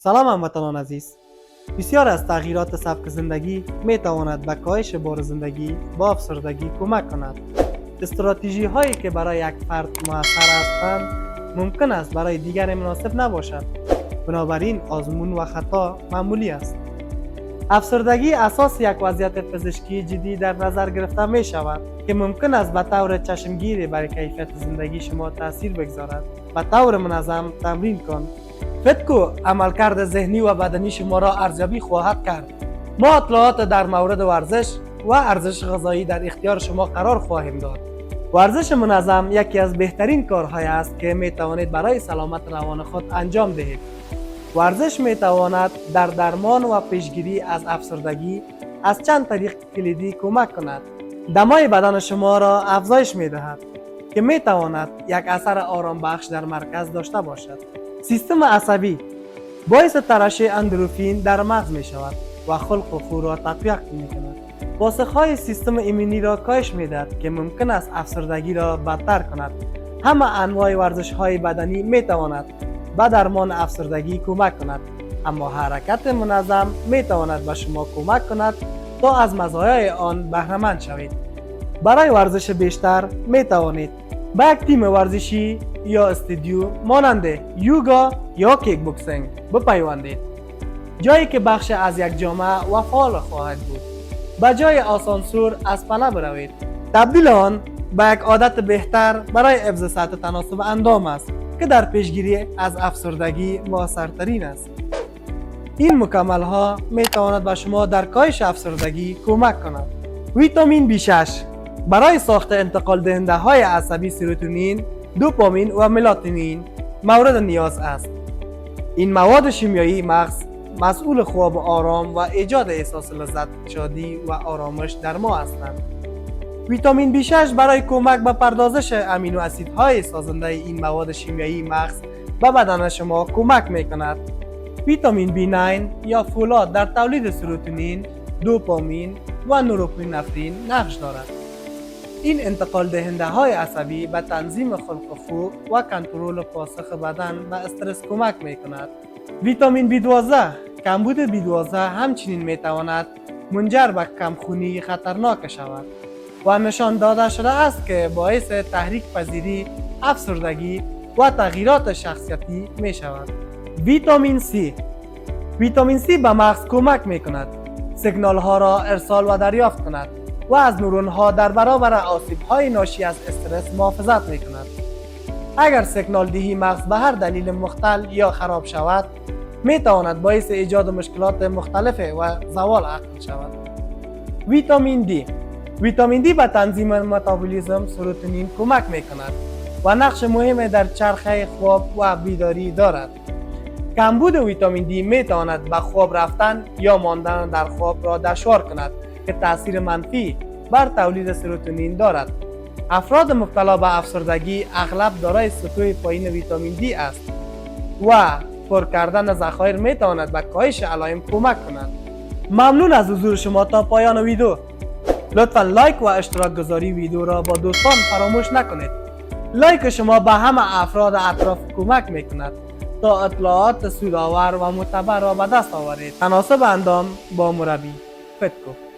سلام هموطنان عزیز. بسیار از تغییرات سبک زندگی می تواند به کاهش بار زندگی با افسردگی کمک کند. استراتژی هایی که برای یک فرد موثر هستند ممکن است برای دیگری مناسب نباشد. بنابراین آزمون و خطا معمولی است. افسردگی اساس یک وضعیت پزشکی جدی در نظر گرفته می شود که ممکن است به طور چشمگیری بر کیفیت زندگی شما تاثیر بگذارد. به طور منظم تمرین کن. فکر عملکرد ذهنی و بدنی شما را ارزیابی خواهد کرد. ما اطلاعات در مورد ورزش و ارزش غذایی در اختیار شما قرار خواهیم داد. ورزش منظم یکی از بهترین کارهای است که می توانید برای سلامت روان خود انجام دهید. ورزش می تواند در درمان و پیشگیری از افسردگی از چند طریق کلیدی کمک کند. دمای بدن شما را افزایش می دهد که می تواند یک اثر آرام بخش در مرکز داشته باشد. سیستم عصبی باعث ترشح اندروفین در مغز می شود و خلق و خو را تقویت می کند. پاسخهای سیستم ایمنی را کاهش می دهد که ممکن است افسردگی را بدتر کند. همه انواع ورزش های بدنی می تواند به درمان افسردگی کمک کند، اما حرکت منظم می تواند به شما کمک کند تا از مزایای آن بهره مند شوید. برای ورزش بیشتر می توانید به یک تیم ورزشی یا استودیو مانند یوگا یا کیک بوکسینگ بپیوندید، جایی که بخش از یک جامعه و فعال خواهد بود. به جای آسانسور از پله بروید. تبدیل آن به یک عادت بهتر برای حفظ سطح تناسب اندام است که در پیشگیری از افسردگی موثرترین است. این مکمل ها می تواند به شما در کاهش افسردگی کمک کند. ویتامین B6 برای ساخت انتقال دهنده های عصبی سروتونین، دوپامین و ملاتونین مورد نیاز است. این مواد شیمیایی مغز مسئول خواب آرام و ایجاد احساس لذت، شادی و آرامش در ما هستند. ویتامین B6 برای کمک به پردازش امینو اسیدهای سازنده این مواد شیمیایی مغز به بدن شما کمک می کند. ویتامین B9 یا فولاد در تولید سروتونین، دوپامین و نوروپینفرین نقش دارد. این انتقال دهنده های عصبی به تنظیم خلق و خو و کنترل پاسخ بدن به استرس کمک می کند. ویتامین B12 کمبود B12 همچنین می تواند منجر به کمخونی خطرناک شود و نشان داده شده است که باعث تحریک پذیری، افسردگی و تغییرات شخصیتی می شود. ویتامین C ویتامین C به مغز کمک می کند سیگنال ها را ارسال و دریافت کند و از نورون ها در برابر آسیب های ناشی از استرس محافظت می کند. اگر سیگنال دهی مغز به هر دلیل مختل یا خراب شود، می تواند باعث ایجاد مشکلات مختلف و زوال عقل شود. ویتامین دی به تنظیم متابولیسم سروتونین کمک می کند و نقش مهمی در چرخه خواب و بیداری دارد. کمبود ویتامین دی می تواند به خواب رفتن یا ماندن در خواب را دشوار کند که تأثیر منفی بر تولید سروتونین دارد. افراد مبتلا به افسردگی اغلب دارای سطوح پایین ویتامین دی است و پر کردن ذخایر می تواند به کاهش علائم کمک کند. ممنون از حضور شما تا پایان ویدیو. لطفا لایک و اشتراک گذاری ویدیو را با دوستان فراموش نکنید. لایک شما به همه افراد اطراف کمک می کند تا اطلاعات سودآور و معتبر را به دست آورید. تناسب اندام با مربی فتکو.